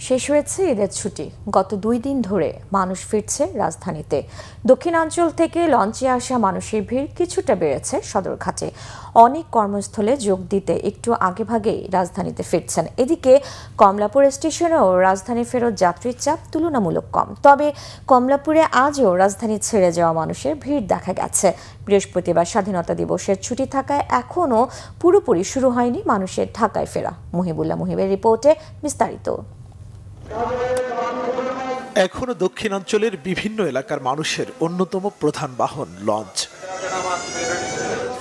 শেষ হয়েছে ঈদের ছুটি। গত 2 দিন ধরে মানুষ ফিরছে রাজধানীতে। দক্ষিণাঞ্চল থেকে লঞ্চে আসা মানুষের ভিড় কিছুটা বেড়েছে সদরঘাটে। অনেক কর্মস্থলে যোগ দিতে একটু আগেভাগেই রাজধানীতে ফিরছেন। এদিকে কমলাপুর স্টেশনেও রাজধানী ফেরত যাত্রীর চাপ তুলনামূলক কম। তবে কমলাপুরে আজও রাজধানী ছেড়ে যাওয়া মানুষের ভিড় দেখা গেছে। বৃহস্পতিবার স্বাধীনতা দিবসের ছুটি থাকায় এখনও পুরোপুরি শুরু হয়নি মানুষের ঢাকায় ফেরা। মুহিবুল্লাহ মুহিবের রিপোর্টে বিস্তারিত। এখনো দক্ষিণাঞ্চলের বিভিন্ন এলাকার মানুষের অন্যতম প্রধান বাহন লঞ্চ।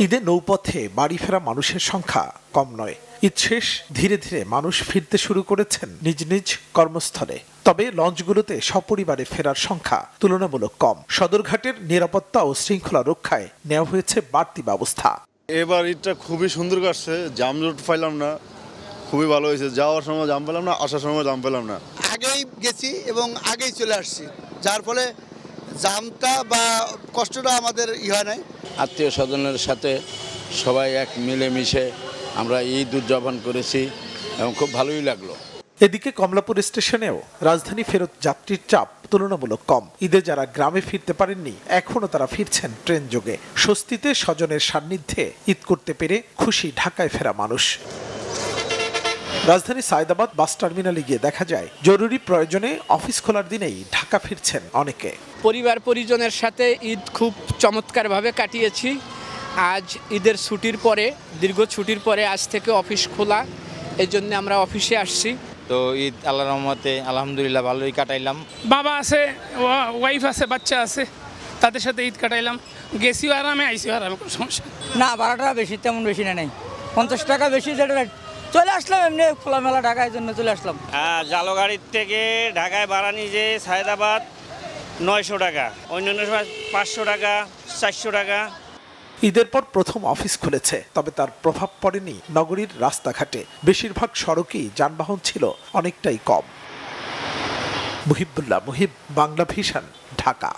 ঈদে নৌপথে বাড়ি ফেরা মানুষের সংখ্যা কম নয়। ঈদ শেষ, ধীরে ধীরে মানুষ ফিরতে শুরু করেছেন নিজ নিজ কর্মস্থলে। তবে লঞ্চগুলোতে সপরিবারে ফেরার সংখ্যা তুলনামূলক কম। সদরঘাটের নিরাপত্তা ও শৃঙ্খলা রক্ষায় নেওয়া হয়েছে বাড়তি ব্যবস্থা। এবার ঈদটা খুবই সুন্দর কাটছে, জামজট পাইলাম না, খুবই ভালো হয়েছে। যাওয়ার সময় জাম পেলাম না, আসার সময় জাম পেলাম না। আগেই গেছি এবং আগেই চলে আসছি, যার ফলে জামটা বা কষ্টটা আমাদের হয় নাই। আত্মীয় স্বজনের সাথে সবাই এক মিলেমিশে আমরা ঈদ উদযাপন করেছি এবং খুব ভালোই লাগলো। এদিকে কমলাপুর স্টেশনেও রাজধানী ফেরত যাত্রীর চাপ তুলনামূলক কম। ঈদে যারা গ্রামে ফিরতে পারেননি এখনো তারা ফিরছেন ট্রেন যোগে। স্বস্তিতে স্বজনের সান্নিধ্যে ঈদ করতে পেরে খুশি ঢাকায় ফেরা মানুষ। রাজধানী সায়দাবাদ বাস টার্মিনালে গিয়ে দেখা যায় জরুরি প্রয়োজনে অফিস খোলার দিনেই ঢাকা ফিরছেন অনেকে। পরিবার পরিজনের সাথে ঈদ খুব চমৎকারভাবে কাটিয়েছি। আজ ঈদের ছুটির পরে, দীর্ঘ ছুটির পরে আজ থেকে অফিস খোলা, এই জন্য আমরা অফিসে আসছি। তো ঈদ আল্লাহর রহমতে আলহামদুলিল্লাহ ভালোই কাটাইলাম। বাবা আছে, ওয়াইফ আছে, বাচ্চা আছে, তাদের সাথে ঈদ কাটাইলাম। গেছিও আরামে, আইসিও আরামে, কোনো সমস্যা না। ভাড়াটা বেশি, তেমন বেশি নেই, 50 টাকা বেশি। যেটা চলে আসলাম এমনি খোলামেলা ঢাকায় জন্য চলে আসলাম। জালগাড়ির থেকে ঢাকায় ভাড়া নিয়ে সায়দাবাদ 900 টাকা, অন্যান্য সময় 500 টাকা, 400 টাকা। ঈদের পর প্রথম অফিস খুলেছে, তবে তার প্রভাব পড়েনি নগরীর রাস্তাঘাটে। বেশিরভাগ সড়কেই যানবাহন ছিল অনেকটাই কম। মুহিবুল্লাহ মুহিব, বাংলা ভিশন, ঢাকা।